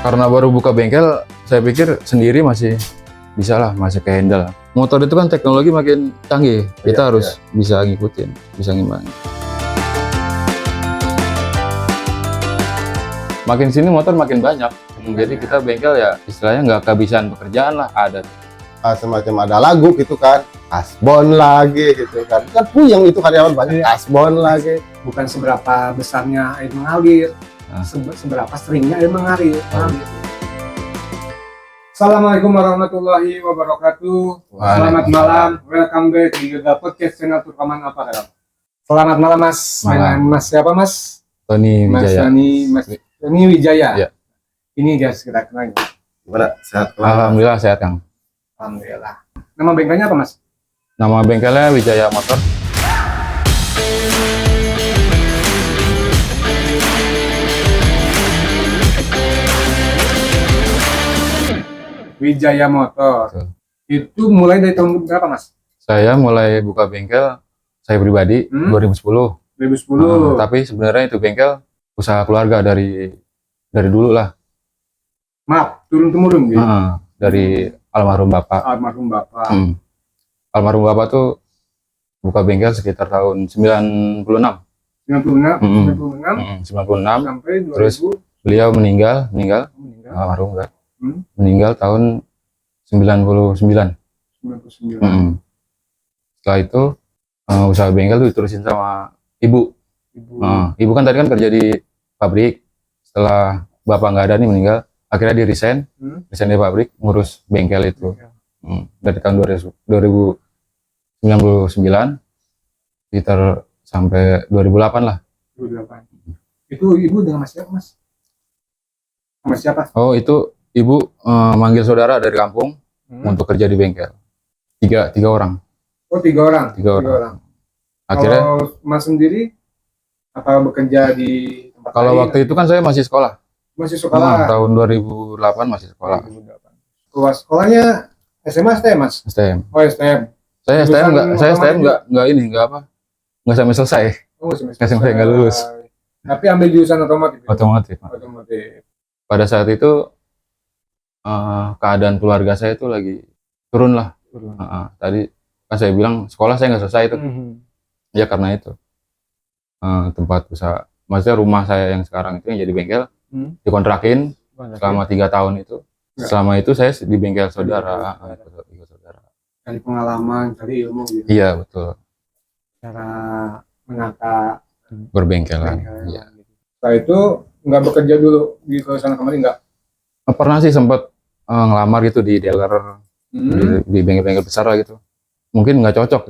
Karena baru buka bengkel, saya pikir sendiri masih bisa lah, masih ke-handle. Motor itu kan teknologi makin canggih, kita harus bisa ngikutin, bisa ngimbangin. Makin sini motor makin banyak, jadi kita bengkel ya istilahnya nggak kehabisan pekerjaan lah, ada. Semacam ada lagu gitu kan, kasbon lagi gitu kan puyeng itu karyawan banyak, kasbon lagi. Bukan seberapa besarnya air mengalir, seberapa seringnya air mengalir. Assalamualaikum warahmatullahi wabarakatuh. Selamat malam, welcome back di Yoga Podcast channel Turkaman apa ya? Selamat malam Mas. Mas siapa Mas? Tony Wijaya. Mas Tony Wijaya. Ya. Ini guys kita kenal. Gimana? Sehat? Alhamdulillah sehat Kang. Alhamdulillah. Nama bengkelnya apa Mas? Nama bengkelnya Wijaya Motor. Wijaya Motor. Betul. Itu mulai dari tahun berapa Mas? Saya mulai buka bengkel saya pribadi 2010. 2010. Tapi sebenarnya itu bengkel usaha keluarga dari dulu lah. Maaf, turun-temurun gitu. Dari almarhum bapak. Almarhum Bapak. Almarhum bapak tuh buka bengkel sekitar tahun 96. 96 sampai 2000. Terus beliau meninggal almarhum kan. Meninggal tahun 99. 99. Setelah itu usaha bengkel tuh diterusin sama ibu. Ibu kan tadi kan kerja di pabrik. Setelah bapak nggak ada nih meninggal, akhirnya dia resign dari pabrik ngurus bengkel itu. Dari tahun 2099 sekitar sampai 2008 lah. 2008. Itu ibu dengan Mas siapa Mas? Mas siapa? Oh itu ibu manggil saudara dari kampung untuk kerja di bengkel. Tiga orang. Oh tiga orang. Akhirnya kalau Mas sendiri apa bekerja di tempat kalau lain? waktu itu kan saya masih sekolah. Masih sekolah. Tahun 2008 masih sekolah. 2008. Kelas sekolahnya SMA STM Mas? STM. Oh STM. Saya STM nggak sampai selesai. Oh, nggak lulus. Tapi ambil jurusan otomotif. Otomotif. Pada saat itu keadaan keluarga saya itu lagi turun lah. Tadi kan saya bilang sekolah saya nggak selesai itu. Ya karena itu tempat usaha, maksudnya rumah saya yang sekarang itu yang jadi bengkel dikontrakin selama 3 tahun itu. Selama itu saya di bengkel saudara. Cari pengalaman, cari ilmu gitu. Iya betul. Cara menata Berbengkelan. Iya. Setelah itu nggak bekerja dulu di sana kemarin nggak? Pernah sih sempat ngelamar gitu di dealer, di bengkel-bengkel besar lah gitu. Mungkin nggak cocok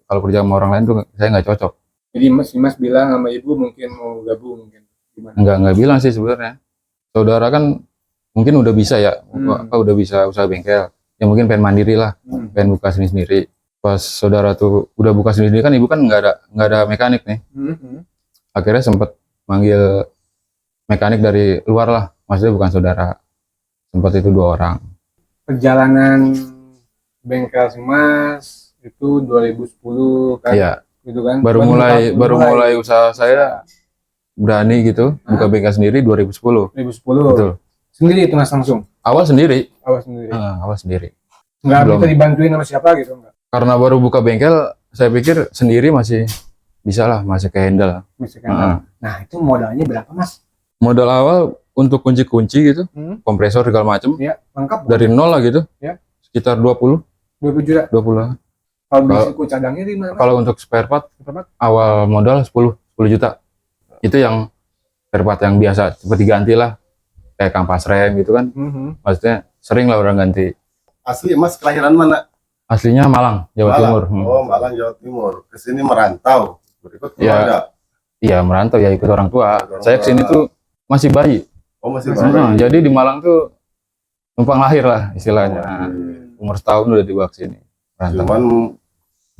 kalau kerja sama orang lain tuh saya nggak cocok. Jadi Mas bilang sama ibu mungkin mau gabung mungkin gimana? Nggak bilang sih sebenarnya. Saudara kan mungkin udah bisa ya, udah bisa usaha bengkel. Ya mungkin pengen mandiri lah, pengen buka sendiri. Pas saudara tuh udah buka sendiri kan ibu kan nggak ada mekanik nih. Akhirnya sempat manggil mekanik dari luar lah, maksudnya bukan saudara. Sempat itu 2 orang. Perjalanan bengkel Mas itu 2010 kan? Iya. Gitu kan? Baru mulai usaha saya berani gitu, buka bengkel sendiri 2010. 2010. Betul. Sendiri itu Mas langsung? Awal sendiri. Awal sendiri. Nggak Minta dibantuin sama siapa gitu enggak? Karena baru buka bengkel, saya pikir sendiri masih bisa lah, masih ke-handle. Nah itu modalnya berapa Mas? Modal awal untuk kunci-kunci gitu, kompresor segala macem, Ya, lengkap. dari nol lah gitu, Ya. sekitar 20 juta. 20 lah. Kalau bisiku cadangnya di mana? Kalau untuk spare part, awal modal 10 juta. Itu yang spare part yang biasa, seperti ganti lah, kayak kampas rem gitu kan. Maksudnya sering lah orang ganti. Asli Mas kelahiran mana? Aslinya Malang, Jawa Timur. Oh Malang Jawa Timur. Kesini merantau, berikut keluarga. Iya merantau ya, ikut orang tua. Saya kesini tuh masih bayi. Oh masih bayi. Jadi di Malang tuh numpang lahir lah istilahnya. Umur setahun udah dibawa ke sini. Cuman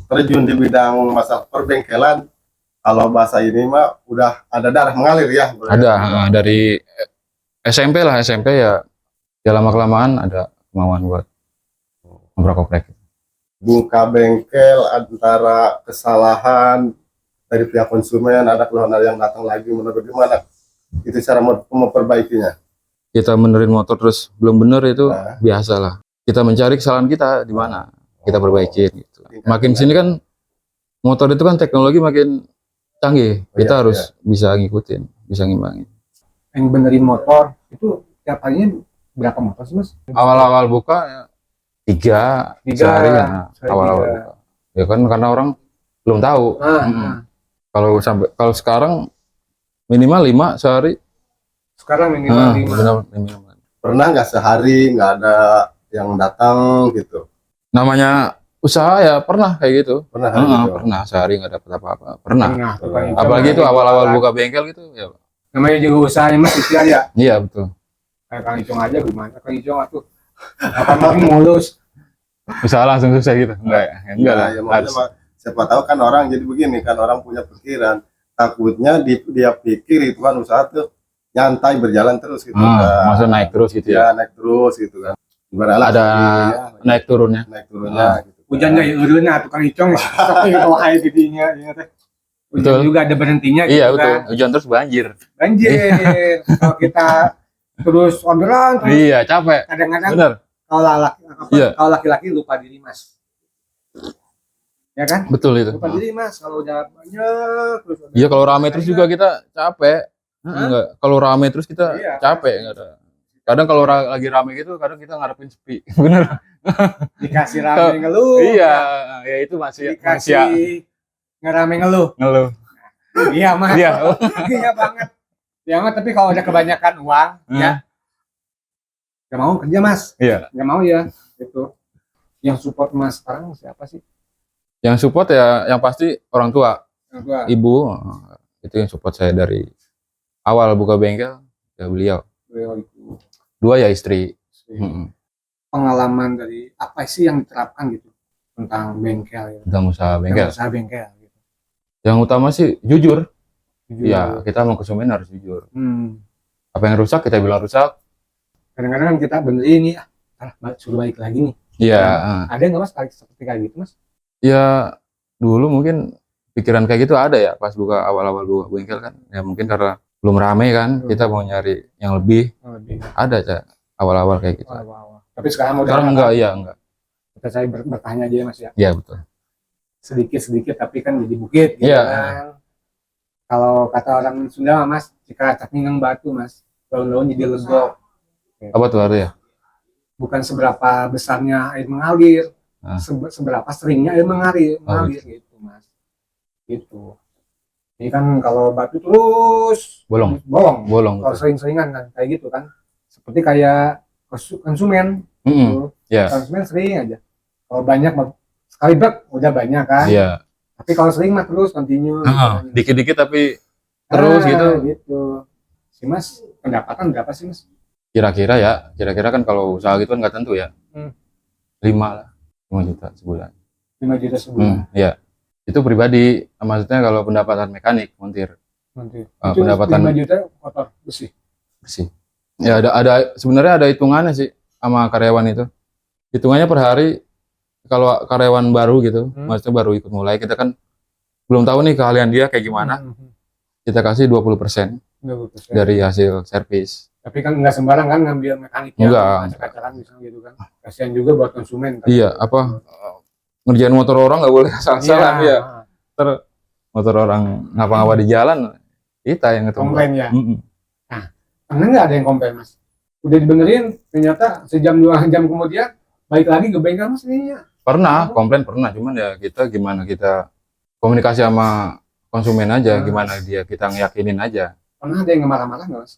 terjun di bidang masalah perbengkelan, kalau bahasa ini mah udah ada darah mengalir ya. Ada dari SMP lah, SMP ya lama-kelamaan ada kemauan buat ngoprek-ngoprek. Buka bengkel antara kesalahan dari pihak konsumen, ada keluhan yang datang lagi, menurut gimana itu cara memperbaikinya? kita benerin motor terus belum bener itu Nah. biasa lah. Kita mencari kesalahan kita di mana, kita perbaikin gitu. Makin sini kan motor itu kan teknologi makin canggih, kita Iya, harus bisa ngikutin, bisa ngimbangin. Yang benerin motor itu tiap harinya berapa motor sih Mas? Awal-awal buka ya, tiga sehari ya, sehari awal-awal tiga. buka. Ya kan karena orang belum tahu. Kalau sekarang minimal 5 sehari. Sekarang minimal 5. Minimal. Pernah nggak sehari nggak ada yang datang gitu? Namanya usaha ya pernah kayak gitu. Pernah kan gitu? Pernah sehari nggak dapat apa-apa. Pernah. Tukang hijau Apalagi itu lagi awal-awal jualan. buka bengkel gitu ya. Namanya juga usahanya Mas ikhtiar ya. Iya betul. Kayak Kang Icong aja gimana? Kang Icong atuh. Apa mungkin mulus. Usaha langsung susah gitu. Enggak lah. Ya, maksudnya mah, siapa tahu kan orang jadi begini kan, orang punya pikiran, takutnya dia pikir itu kan usaha tuh nyantai berjalan terus gitu kan. Maksudnya naik terus gitu Ya ya. naik terus gitu kan. Ibaratnya Ada ya, naik turunnya. naik turunnya gitu. Hujannya ya eureuna tukang Icong. Tapi kalau hai didinya ya teh. Hujan Betul. juga ada berhentinya gitu Iya kan. betul. Hujan terus banjir. Banjir. Kalau kita terus orderan terus Iya capek. kadang-kadang Bener. kalau Iya. kalau laki-laki lupa diri Mas. Ya kan? Betul itu. Lupa diri Mas kalau udah banyak terus. Iya kalau rame terus juga kita capek. Enggak. Kalau rame terus kita Iya. capek enggak ada. Kadang kalau lagi rame gitu, kadang kita ngarepin sepi. Bener. Dikasih rame ngeluh. Iya, ya itu masih Dikasih ngerame ngeluh. ngeluh. Iya Mas. Iya. Iya banget. Ya Mas, tapi kalau udah kebanyakan uang ya gak mau kerja Mas. Iya. Gak mau ya. Itu. Yang support Mas sekarang siapa sih? Yang support ya yang pasti orang tua, Yang tua. ibu. Itu yang support saya dari awal buka bengkel, ya beliau. Beliau itu. Dua ya istri. Mm-mm. Pengalaman dari apa sih yang diterapkan gitu tentang bengkel ya. Tentang usaha bengkel. Usaha bengkel gitu. Yang utama sih jujur. Jujur. Ya, kita mau konsumen harus jujur. Hmm. Apa yang rusak kita bilang rusak. Kadang-kadang kita benerin nih, suruh balik lagi nih. Iya. Ada nggak Mas seperti kayak gitu Mas? Ya dulu mungkin pikiran kayak gitu ada ya pas awal-awal buka bengkel kan. Ya mungkin karena belum rame kan, kita mau nyari yang lebih. Lebih. Ada Cak, awal-awal kayak gitu. Wow. Tapi sekarang udah Sekarang enggak, iya enggak. Kita saya bertanya aja ya Mas ya. Iya betul. Sedikit-sedikit tapi kan jadi bukit gitu Iya. kan. Kalau kata orang Sunda Mas, jika cakingang batu Mas, daun-daun jadi legok. Apa tuh artinya? Bukan seberapa besarnya air mengalir, Ah. seberapa seringnya air mengalir gitu Mas. Gitu. Ini kan kalau batu terus Bolong. bolong. Kalau sering-seringan kan kayak gitu kan. Seperti kayak konsumen. Mm-mm. Iya. Konsumen sering aja. Kalau banyak sekali bak udah banyak kan. Iya. Tapi kalau sering mah terus continue. Dikit-dikit tapi terus gitu. Gitu. Si Mas pendapatan berapa sih Mas? Kira-kira kan kalau usaha gitu kan nggak tentu ya. 5 lah. 5 juta sebulan. 5 juta sebulan. Iya. Itu pribadi, maksudnya kalau pendapatan mekanik, montir, Nanti. Itu pendapatan 5 juta kotor bersih. bersih. Ya ada sebenarnya ada hitungannya sih sama karyawan itu. Hitungannya per hari kalau karyawan baru gitu, maksudnya baru ikut mulai, kita kan belum tahu nih keahlian dia kayak gimana. Kita kasih 20% 20%. dari hasil servis. Tapi kan nggak sembarang kan ngambil mekaniknya. Enggak. Acak-acakan misalnya gitu kan. Kasihan juga buat konsumen. Kan? Iya, ngerjain motor orang nggak boleh asal-asalan ya. Motor orang ngapa-ngapa di jalan, kita yang ketemu. Komplain ya. Mm-mm. Karena nggak ada yang komplain Mas. Udah dibenerin, ternyata sejam 2 jam kemudian balik lagi ke bengkel Mas ini. Pernah, komplain pernah, cuman ya kita gimana kita komunikasi sama konsumen aja, gimana kita ngeyakinin aja. Pernah ada yang marah-marah nggak Mas?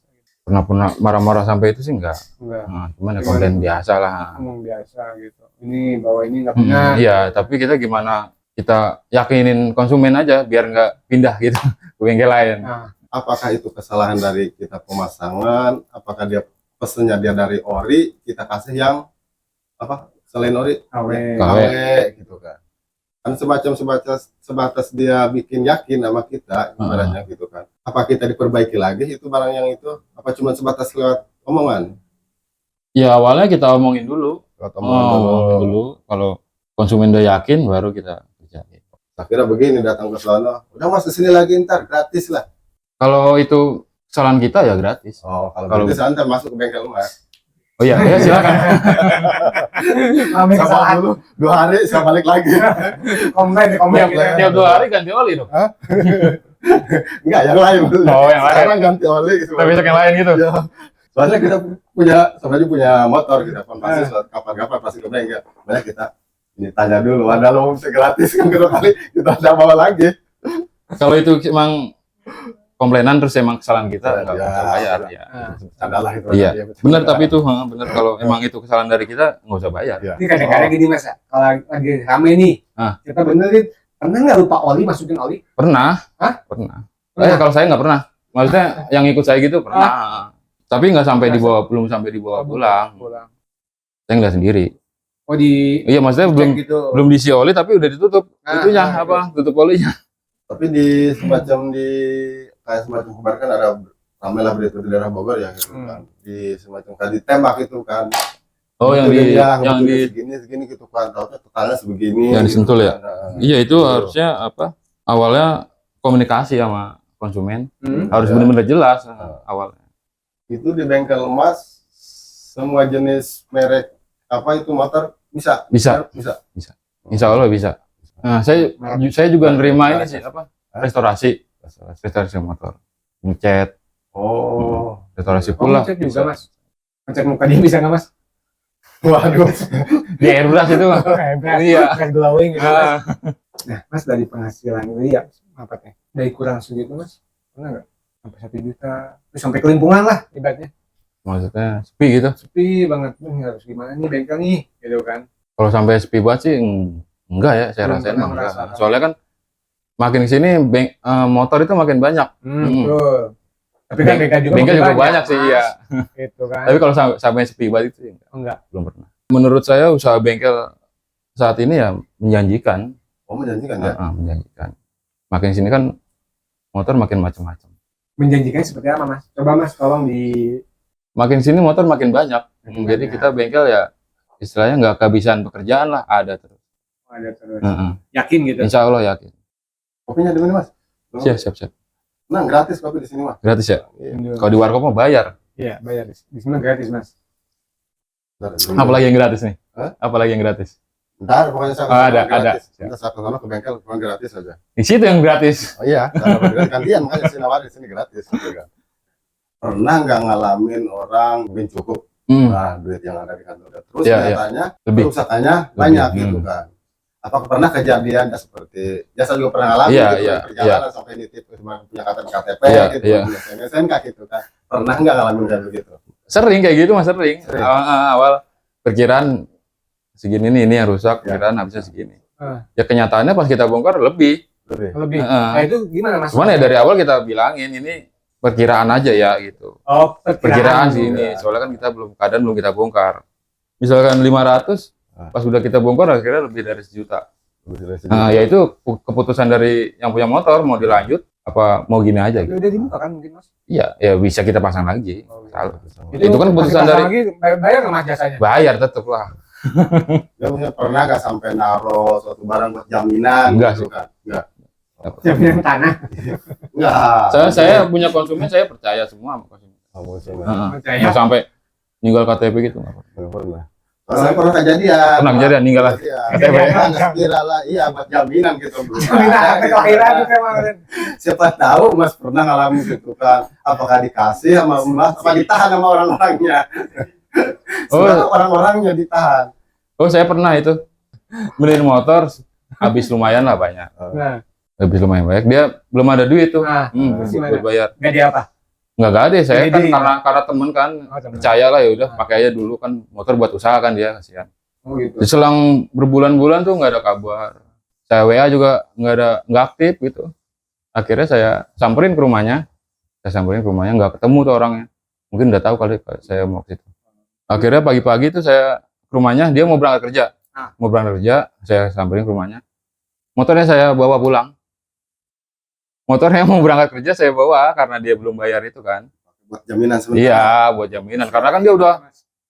Pernah marah-marah sampai itu sih enggak. Enggak. Nah, cuman ya komplain biasa lah. Ngomong biasa gitu. Ini bahwa ini nggak benar. Iya, tapi kita gimana kita yakinin konsumen aja biar nggak pindah gitu ke bengkel lain. Nah, Apakah itu kesalahan dari kita pemasangan? Apakah dia pesennya dia dari ori, kita kasih yang apa selain ori KW. KW. gitu kan? Kan semacam sebatas dia bikin yakin sama kita, ibaratnya gitu kan. Apa kita diperbaiki lagi itu barang yang itu? Apa cuma sebatas lewat omongan? Ya awalnya kita omongin dulu. Lewat omongan dulu. Omongin dulu. Kalau konsumen udah yakin, baru kita kerjain. Akhirnya begini datang ke sana, udah mas kesini lagi ntar gratis lah. Kalau itu kesalahan kita ya gratis. Oh, kalau Kalau- gitu santai masuk ke bengkel Mas. Oh iya, ya silakan. Kami Sama kesalahan. dulu 2 hari saya balik lagi. Komplain Tiap, gitu. tiap 2 hari ganti oli dong. Enggak, yang lain. Oh, yang lain. Sekarang ganti oli gitu. Tapi besok yang lain gitu. Ya. Soalnya kita sebenarnya punya motor kita kan pasti kapan-kapan pasti ke bengkel. Banyak kita ini tanya dulu, ada lo bisa gratis kan kedua kali kita ada bawa lagi. Kalau itu emang komplainan terus emang kesalahan kita nggak Ya, usah bayar ya. ya. Adalah itu. Iya. Ya, Benar, tapi itu benar kalau emang itu kesalahan dari kita nggak usah bayar. Ya. Ini kadang-kadang gini Mas, kalau lagi rame nih, kita benerin, pernah nggak lupa oli, masukin oli? Pernah? Hah? Pernah. Pernah? Kalau saya nggak pernah. Maksudnya yang ikut saya gitu pernah. Tapi nggak sampai dibawa, belum sampai dibawa pulang. Saya nggak sendiri. Oh di Iya, maksudnya belum gitu. belum diisi oli tapi udah ditutup itunya Nah, apa? Tutup olinya. Tapi kayak semacam kemarin kan ada ramai lah berita di daerah Bogor ya gitu kan. Di semacam kan ditembak itu kan. Oh, yang di segini segini gitu kan. Tahu totalnya sebegini. yang disentul ya. Nah, Iya, itu harusnya apa? Awalnya komunikasi sama konsumen harus Ya. benar-benar jelas awalnya. Itu di bengkel emas semua jenis merek apa itu motor bisa. Bisa. Insya Allah bisa. Nah, saya juga nerima ini sih apa? Restorasi motor. Ngecat, Oh. restorasi Oh, pula. ngecek juga Mas. Ngecek muka dia bisa nggak Mas? Waduh. Di airbrush itu. Iya. Kayak glowing gitu. Ah. Nah, Mas dari penghasilan itu ya apa teh? Dari kurang segitu Mas, pernah nggak? Sampai 1 juta, terus sampai kelimpungan lah ibaratnya. Maksudnya sepi gitu. Sepi banget, ini harus gimana nih bengkel nih, gitu kan? Kalau sampai sepi banget sih enggak ya, saya Belum rasain pernah enggak. merasakan. Soalnya kan makin kesini motor itu makin banyak. Betul. Tapi kan bengkel juga, Bengkel makin juga banyak sih, Mas. iya. Gitu kan? Tapi kalau sampai sepi banget itu enggak. belum pernah. Menurut saya usaha bengkel saat ini ya menjanjikan. Oh, menjanjikan ya. Menjanjikan. Makin sini kan motor makin macam-macam. Menjanjikan seperti apa Mas? Coba Mas tolong di Makin sini motor makin banyak. Makin Jadi banyak. kita bengkel ya istilahnya nggak kehabisan pekerjaan lah, ada terus. ada terus. Heeh. Yakin gitu. Insya Allah yakin. Kopinya di mana, Mas? Siap. Nah, gratis kopi di sini, Mas. Gratis ya. Iya. Kalau di warkop mau bayar. Iya, bayar. Di sini gratis Mas. Apalagi yang gratis nih? Hah? Apalagi yang gratis? Ntar pokoknya saya Oh, ada. gratis. Ntar saya ke sana ke bengkel cuma gratis aja. Di situ yang gratis. Oh iya, gantian makanya sini nawarin di sini gratis gitu kan. Pernah nggak ngalamin orang bikin cukup nah duit yang ada di kantor terus Iya, nyatanya Lebih. kerusakannya Lebih. banyak gitu kan. Apakah pernah kejadian ya seperti saya juga pernah ngalamin Iya, gitu iya, di perjalanan sampai nitip cuma punya KTP Iya, gitu, iya. punya SNK gitu kan. Pernah nggak ngalamin kayak begitu? Sering kayak gitu mas, sering. Sering. Awal perkiraan segini nih, ini yang rusak, Ya. perkiraan habisnya segini. Ah. Ya kenyataannya pas kita bongkar lebih. Lebih. Heeh. Nah, itu gimana Mas? Cuman ya dari awal kita bilangin ini perkiraan aja ya gitu. Oh, Perkiraan sih ini. ya. Soalnya kan kita belum kita bongkar. Misalkan 500, pas udah kita bongkar akhirnya lebih dari 1 juta. Nah, ya itu keputusan dari yang punya motor mau dilanjut apa mau gini aja gitu. Udah dibuka kan mungkin Mas? Iya, ya bisa kita pasang lagi. Oh, iya. Salah. Itu kan keputusan pas dari lagi, bayar nggak Mas jasanya? bayar tetep lah. Ya, maksudnya pernah nggak sampai naro suatu barang buat jaminan? Enggak gitu sih. kan? Enggak. Jaminan tanah. Enggak. Saya punya konsumen, saya percaya semua sama konsumen. Kamu sih nggak Heeh. Percaya. Nggak sampai ninggal KTP gitu nggak pernah. pernah. Saya pernah kejadian. Pernah kejadian ninggal lah. Iya. KTP. Nggak sekira lah, iya buat jaminan gitu. Jaminan kelahiran itu kemarin. Siapa tahu Mas pernah ngalamin gitu kan? Apakah dikasih sama Mas? Apa ditahan sama orang-orangnya? Oh. Sebenarnya orang-orangnya ditahan. Oh saya pernah itu beliin motor, habis lumayan lah banyak. Nah, Habis lumayan banyak. Dia belum ada duit tuh. nah, terus gimana? Buat bayar. Nggak dia apa? Nggak ada. Saya Jadi kan dia- karena temen kan Oh, teman. percaya lah ya udah pakai aja dulu kan motor buat usaha kan dia kasihan. Oh gitu. Selang berbulan-bulan tuh nggak ada kabar. Saya WA juga nggak aktif gitu. Akhirnya saya samperin ke rumahnya. Nggak ketemu tuh orangnya. Mungkin udah tahu kali saya mau ke situ. Akhirnya pagi-pagi tuh saya ke rumahnya, dia mau berangkat kerja. Ah. Mau berangkat kerja, saya samperin ke rumahnya. Motornya saya bawa pulang. Motornya mau berangkat kerja saya bawa karena dia belum bayar itu kan. Buat jaminan sebentar. Iya, buat jaminan. Karena kan dia udah,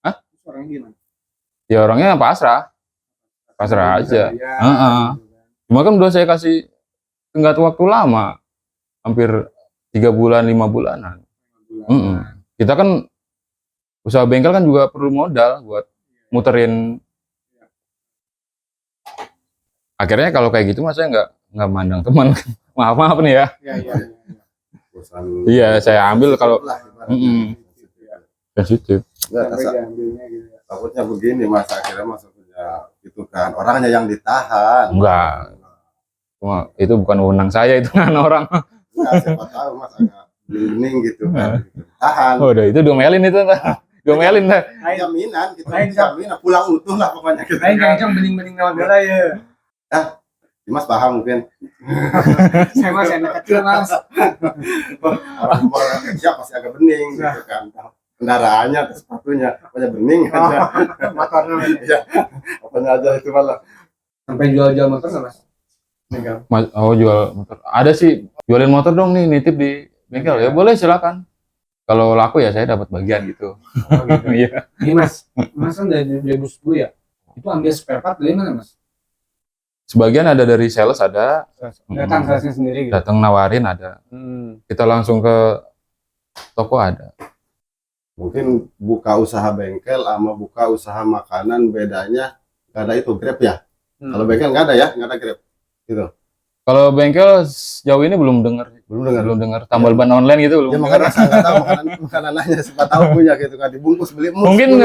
Hah? Orangnya gimana? ya orangnya pasrah. Pasrah aja. Iya. Heeh. Cuma kan udah saya kasih tenggat waktu lama. Hampir 3 bulan, 5 bulanan. Kita kan usaha bengkel kan juga perlu modal buat muterin. Akhirnya kalau kayak gitu mas saya nggak mandang teman. Maaf nih ya. Iya saya ambil kalau sensitif. Takutnya begini mas, akhirnya maksudnya itu kan orangnya yang ditahan. Enggak. Cuma itu bukan wewenang saya, itu kan orang. Enggak, siapa tahu mas agak bening gitu kan. Tahan. Oh, udah itu domelin itu. Domelin dah. Jaminan kita jaminan pulang utuh lah pokoknya gitu. Lain jangan bening-bening lawan bola ya. Mas paham mungkin. Saya mas anak kecil mas. Orang kerja pasti agak bening gitu kan. Kendaraannya, sepatunya, pokoknya bening aja. Motornya. Iya, pokoknya aja itu malah. Sampai jual-jual motor nggak mas? Oh jual motor. Ada sih, jualin motor dong nih, nitip di bengkel. Ya boleh silakan. Kalau laku ya saya dapat bagian gitu. Oh, gitu. Iya. Ini mas kan dari 2010 ya? Itu ambil spare part dari mana mas? Sebagian ada dari sales ada. Datang salesnya sendiri gitu? Datang nawarin ada. Kita langsung ke toko ada. Mungkin buka usaha bengkel sama buka usaha makanan bedanya nggak ada itu Grab ya. Kalau bengkel nggak ada ya, nggak ada Grab gitu. Kalau bengkel jauh ini belum dengar tambal ban online gitu belum. Ya makanya saya nggak tahu makanannya, siapa tahu punya gitu kan, dibungkus beli mur. Mungkin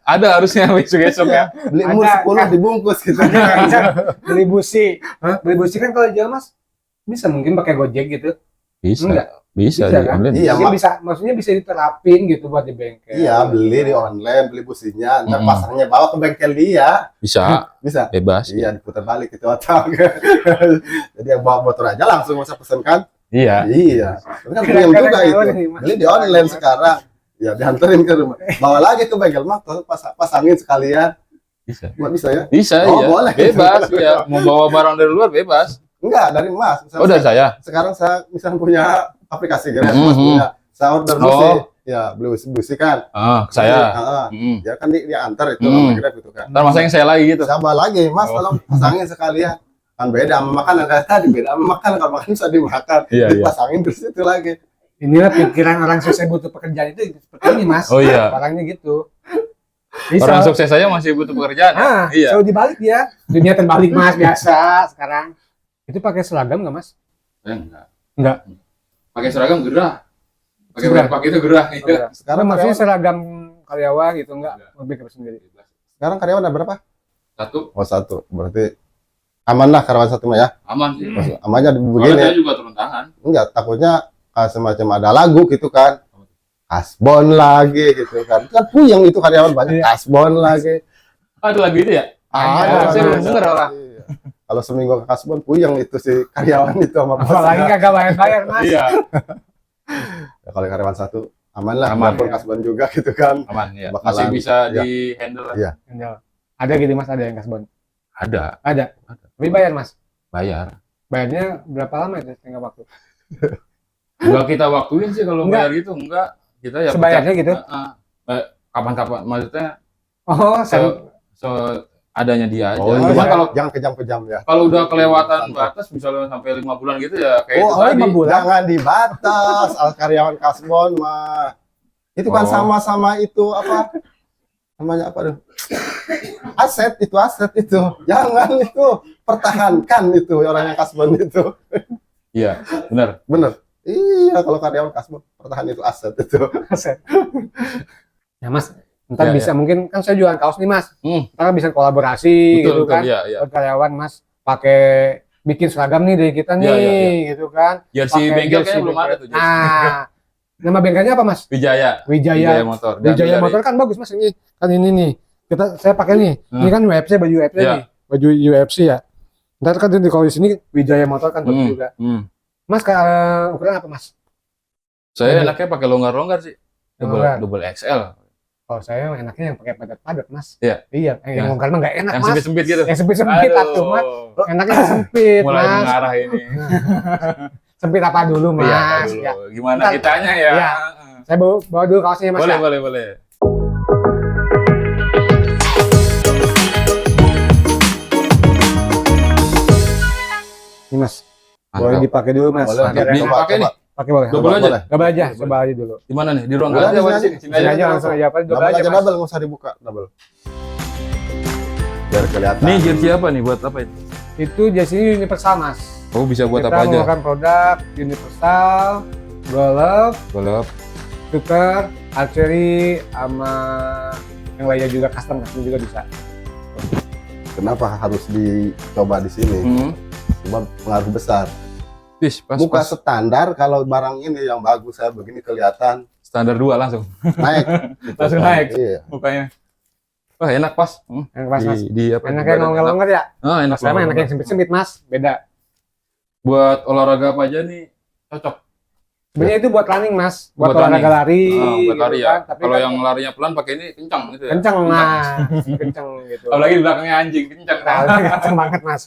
ada harusnya besok ya. Beli mur 10 dibungkus gitu. Beli busi. Beli busi kan kalau jual mas bisa mungkin pakai Gojek gitu. Bisa. Enggak? Bisa di kan? online. Iya, maksudnya bisa diterapin gitu buat di bengkel. Iya, beli di online, beli businya, ntar pasarnya bawa ke bengkel dia. Bisa. Bisa. Bebas. Iya, diputar balik itu otak. Jadi yang bawa motor aja langsung masa pesen kan? Iya. Iya. Tapi kan premium juga itu. Beli di online sekarang. Ya dianterin ke rumah. Bawa lagi ke bengkel motor, pasangin sekalian. Bisa. Bisa ya? Bisa Oh, iya. boleh. Bebas ya. Mau bawa barang dari luar bebas. Enggak, dari Mas. Oh, dari saya. Sekarang saya misalnya punya aplikasi Grab, Mas punya. Saya order busi. Ya, beli busi kan. Ke saya. Ya kan dia antar itu sama Grab itu kan. Ntar masanya saya lagi gitu. Sama lagi, Mas, tolong pasangin sekalian. Kan beda sama makanan kayak tadi, beda sama makan. Kalau makan bisa dimakan, Iya, dipasangin terus itu lagi. Inilah pikiran orang sukses butuh pekerjaan itu seperti ini mas. Oh iya. Orangnya gitu. Orang sukses saya masih butuh pekerjaan. Iya. Selalu dibalik dia. Dunia terbalik mas biasa sekarang. Itu pakai seragam nggak mas? Enggak. Pakai seragam gerah. Pakai itu gerah. Sekarang maksudnya seragam karyawan gitu enggak? Lebih ke sendiri. Sekarang karyawan ada berapa? 1. Oh 1. Berarti aman lah karyawan 1 mah ya. Aman sih. Amannya begini. Saya juga turun tangan. Enggak, takutnya semacam ada lagu gitu kan. Kasbon lagi gitu kan. Kan puyeng itu karyawan banyak. Kasbon lagi. Ada lagu itu ya? Saya belum denger lah. Kalau seminggu ke kasbon puyeng itu si karyawan itu sama bos. Apalagi kagak bayar mas. Iya. Ya, kalau karyawan 1 aman lah. Aman, Walaupun kasbon juga gitu kan. Aman ya. Bakalan, Masih bisa ya. di handle lah. Iya. Ada gitu mas, ada yang kasbon. Ada. Tapi bayar mas. Bayar. Bayarnya berapa lama itu setengah waktu? Enggak kita waktuin sih kalau bayar gitu, enggak. Kita ya sebayarnya gitu. Kapan-kapan maksudnya. Oh, adanya dia aja. Oh, Cuma kalau jangan kejam-kejam ya. kalau udah kelewatan batas misalnya sampai 5 bulan gitu ya kayak itu 5 bulan. Jangan dibatas karyawan kasbon mah. Itu kan sama-sama itu apa? Namanya apa tuh? Aset itu. Jangan itu pertahankan itu orang yang kasbon itu. Iya, benar. Bener. Iya, kalau karyawan kasbon pertahan itu aset itu. Aset. Ya mas, ntar bisa mungkin kan saya jualan kaos nih mas. Ntar bisa kolaborasi gitu kan. Iya. Buat karyawan mas pakai bikin seragam nih dari kita nih gitu kan. Jersey bengkel kayaknya belum ada tuh. Nama bengkelnya apa mas? Wijaya Motor. Wijaya Motor kan bagus mas, ini kan ini nih. Saya pakai nih. Ini kan UFC, baju UFC nih. Baju UFC ya. Ntar kan di kalau di sini Wijaya Motor kan bagus juga. Mas ukuran apa mas? Saya enaknya pakai longgar sih. Double XL. Oh saya enaknya yang pakai padat-padat mas. Iya. Yang longgar mah nggak enak yang mas. Sempit-sempit gitu. Yang sempit-sempit tuh mas. Enaknya sempit mulai mas. mengarah ini. Sempit apa dulu mas? Ya. Gimana kitanya ya? Ya. Saya bawa dulu kaosnya mas. Boleh. Ini mas. Boleh dipakai dulu mas. Boleh dipakai nih. Pakai boleh. Double aja. Double aja, coba aja dulu. Di mana nih? Di ruang Boleh, ganti apa di sini sini? Sini Sini aja. aja langsung aja apa? Double Double aja. aja, Mas. double, nggak usah dibuka, double. Biar kelihatan. Ini jersey apa nih? Buat apa itu? Itu jersey universal Mas. Oh, bisa buat Kita apa aja? mengeluarkan produk universal, golf, Golf. shooter, archery, sama yang lainnya juga custom juga bisa. Kenapa harus dicoba di sini? Cuma pengaruh besar. Bis, pas, Buka pas. standar kalau barang ini yang bagus saya begini kelihatan Standar 2 langsung. naik. Gitu Langsung kan. naik. Iya. Mukanya. Wah, enak pas. Yang pas Mas. Di apa? Enak di yang badan longgar-longgar ya? enak. Enak. Mas enak yang sempit-sempit Mas, beda. Buat olahraga apa aja nih? Cocok. Sebenarnya itu buat running Mas, buat Buat olahraga lari. Buat lari gitu ya. kan. Tapi Kalau kan yang larinya pelan pakai ini kencang gitu ya. kenceng Mas, kenceng gitu. Apalagi di belakangnya anjing kencang. Kenceng banget Mas.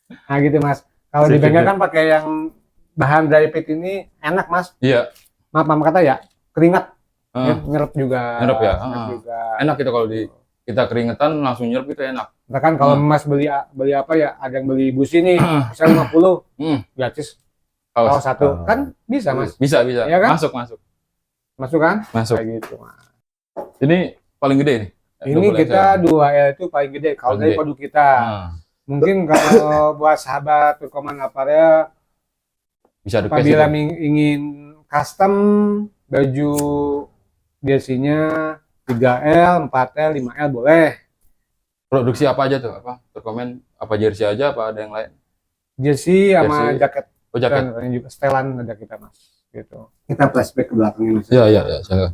Nah gitu Mas. Kalau di bengkel kan pakai yang bahan dry fit ini enak Mas. Iya. Maaf kata ya, keringat. Heeh. Nyerap juga. Nyerap ya? Nyerap juga. Enak itu kalau di kita keringetan langsung nyerap itu enak. Bahkan kalau Mas beli apa ya, ada yang beli busi nih, misalnya 50 gratis. Kalau Kaos. satu kan bisa Mas. Bisa. Iya kan? Masuk. Masuk kan? Masuk. Kayak gitu Mas. Ini paling gede nih. Ini kita 2L itu paling gede kalau Paling dari gede. produk kita. Nah, Mungkin kalau buat sahabat Perkoman Apparel bisa request apabila itu. ingin custom baju jersey-nya 3L, 4L, 5L boleh. Produksi apa aja tuh? Apa? Terkomen apa jersey aja apa ada yang lain? Jersey sama Jersey. jaket. Oh, jaket. Kan juga setelan ada kita Mas. Gitu. Kita flashback ke belakangnya Mas. Iya. Silakan.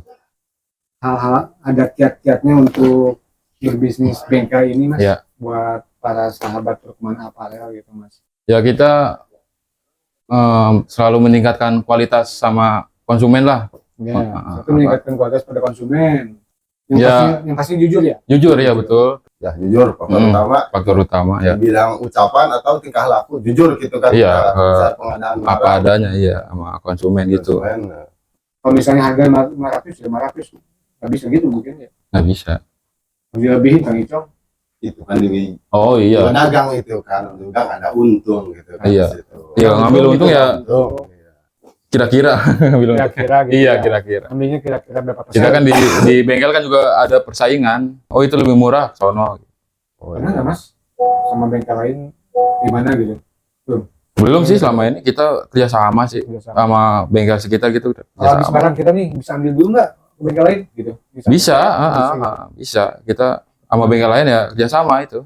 Hal-hal ada kiat-kiatnya untuk berbisnis bengkel ini Mas. Iya. Buat para sahabat Perkoman Apparel gitu Mas. Ya kita selalu meningkatkan kualitas sama konsumen lah. Ya, itu meningkatkan kualitas pada konsumen. Yang pasti jujur ya. Jujur ya betul. Ya jujur, faktor utama Faktor utama ya. bilang ucapan atau tingkah laku jujur gitu kan. Iya, Saat pengadaan Apa barang, adanya iya sama konsumen gitu. konsumen, Kalau misalnya harga 500 ya 500 nggak bisa gitu mungkin ya. Nggak bisa. Lebih Kang Icong. itu kan di Oh iya. dagang itu kan juga nggak ada untung gitu kan. Iya. di situ. Iya ngambil untung ya Untung, iya. kira-kira ngambil untung. Kira-kira gitu. Iya ya. kira-kira. Ambilnya kira-kira berapa persen? Kita kan di bengkel kan juga ada persaingan. Oh itu lebih murah, sono. Oh, Pernah nggak Mas? Sama bengkel lain gimana gitu? Belum sih selama ini kita kerjasama sih Udah sama. sama bengkel sekitar gitu. Kalau habis Kerjasama. barang kita nih bisa ambil dulu nggak ke bengkel lain gitu? Bisa, bisa. Kita sama bengkel lain ya kerjasama itu.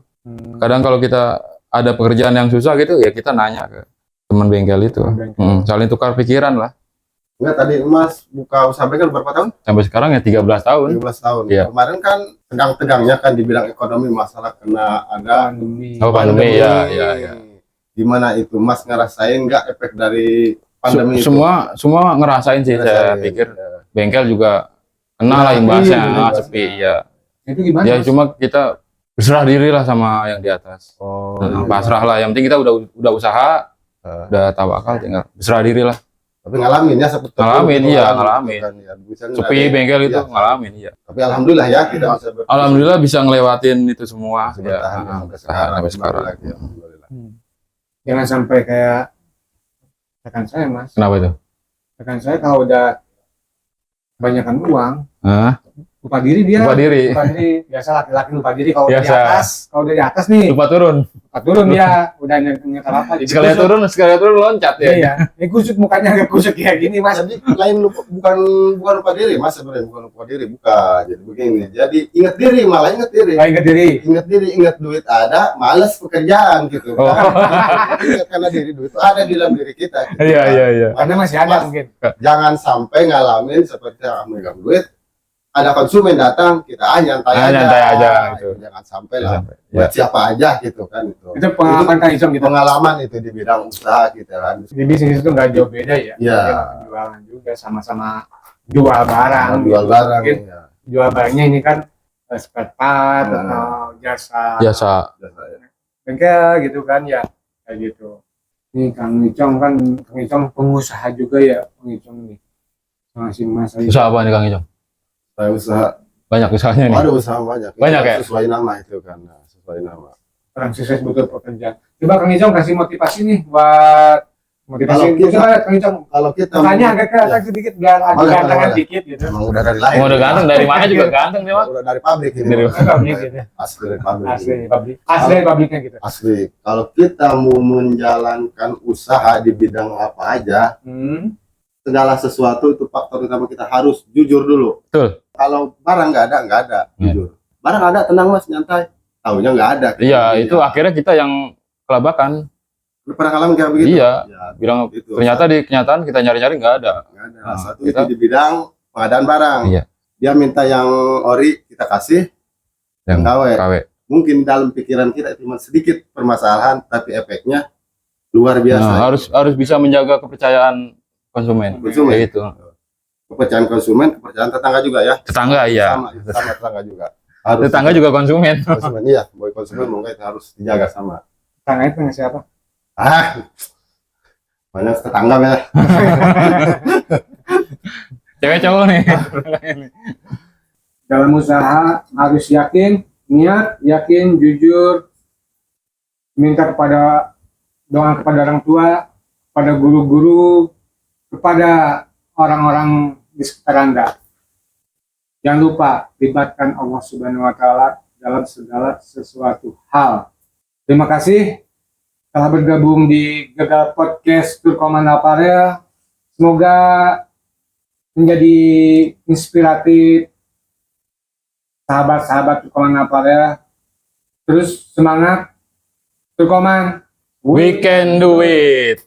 Kadang kalau kita ada pekerjaan yang susah gitu ya kita nanya ke teman bengkel itu. Teman bengkel. Saling tukar pikiran lah. Enggak, tadi Mas buka usaha bengkel berapa tahun? Sampai sekarang ya 13 tahun. 17 tahun. Iya. Kemarin kan tegang-tegangnya kan dibilang ekonomi masalah kena ada Pandemi. Oh, pandemi ya. Gimana itu Mas ngerasain nggak efek dari pandemi itu? Semua ngerasain sih saya Ngerasain. pikir. Bengkel juga kena lah imbasnya, sepi ya. Itu gimana? Ya Mas? cuma kita berserah diri lah sama yang di atas. Oh, Nah, iya. pasrah lah. Yang penting kita udah usaha, udah tawakal, tinggal berserah diri lah. Tapi ngalamin ya seperti Ngalamin, itu, iya, kan, ngalamin. kan, ya. Bisa nggak Sepi ada- bengkel itu iya. ngalamin, iya. Tapi alhamdulillah ya kita bisa Alhamdulillah bisa ngelewatin itu semua. Masih Ya, bertahan sampai sampai sekarang. sekarang. Lagi, alhamdulillah. Jangan sampai kayak rekan saya Mas. Kenapa itu? Rekan saya kalau udah kebanyakan uang, Hah? lupa diri dia. Lupa diri. Lupa diri. Biasa laki-laki lupa diri kalau udah di Biasa. atas. Kalau udah di atas nih, Lupa turun. lupa turun dia. Udah nyetar apa. Jadi Sekali kusut. turun loncat ya. Iya. Ini kusut mukanya agak kusut kayak gini Mas. Jadi lain bukan lupa diri Mas sebenarnya bukan lupa diri bukan. Jadi begini. Jadi ingat diri malah ingat diri. Lain ke diri. Ingat diri, ingat duit ada, malas pekerjaan gitu. Oh. Ingat karena diri duit itu ada di dalam diri kita. Gitu, Iya, kan. iya, iya. Karena masih ada Mas, mungkin. Jangan sampai ngalamin seperti yang megang duit, ada konsumen datang, kita nyantai aja. Nyantai aja, gitu. Jangan sampai lah. Sampai. Buat Ya. siapa aja gitu kan itu. Itu pengalaman Kang Icong gitu. Pengalaman itu di bidang usaha kita kan. Di bisnis itu nggak jauh beda ya. Iya. Jualan juga sama-sama jual barang. Jual barang. Mungkin Ya. jual barangnya ini kan spare part Hmm. atau jasa Biasa. bengkel gitu kan ya kayak gitu. Ini Kang Icong kan, Kang Icong pengusaha juga ya, Kang Icong nih. Masih masa Usaha apa nih Kang Icong? Saya usaha. Banyak usahanya nih. Ada usaha banyak. Banyak Itu ya? Sesuai nama itu kan. Nah, sesuai nama. orang sukses betul pekerjaan. Coba Kang Icong kasih motivasi nih buat Motivasi kalau kita makanya agak kelihatan sedikit biar agak Boleh, gantengan boleh. dikit gitu. emang udah dari lahir. Mau udah ganteng dari mana juga ganteng dia, Mak. Udah dari pabrik ini. Dari pabrik gitu. Asli dari pabrik. Asli pabriknya gitu. Asli. Kalau kita mau menjalankan usaha di bidang apa aja, segala sesuatu itu faktor utama kita harus jujur dulu. Betul. Kalau barang nggak ada, Iya. jujur. Barang ada, tenang Mas, nyantai. Taunya nggak ada. Iya, itu akhirnya kita yang kelabakan. Lu pernah ngalamin kayak begitu? Iya. Ya, Bilang itu. ternyata di kenyataan kita nyari-nyari nggak ada. Nggak ada. Nah, Satu kita- itu di bidang pengadaan barang. Iya. Dia minta yang ori, kita kasih Yang KW. KW. Mungkin dalam pikiran kita cuma sedikit permasalahan, tapi efeknya luar biasa. Nah, harus bisa menjaga kepercayaan konsumen. Konsumen. Kayak gitu. Kepercayaan konsumen, kepercayaan tetangga juga ya. Tetangga iya. Sama tetangga juga. Harus Tetangga juga konsumen. konsumen, iya. Boy konsumen mungkin harus dijaga sama. Tangan itu siapa? Banyak tetangga ya. Cewek cowok nih. Dalam usaha harus yakin, niat, yakin, jujur, minta doa kepada orang tua, kepada guru-guru, kepada orang-orang di sekitar Anda. Jangan lupa libatkan Allah Subhanahu wa taala dalam segala sesuatu hal. Terima kasih telah bergabung di Gagal Podcast Turkoman Alparea. Semoga menjadi inspiratif sahabat-sahabat Turkoman Alparea. Terus semangat Turkoman. We can do it.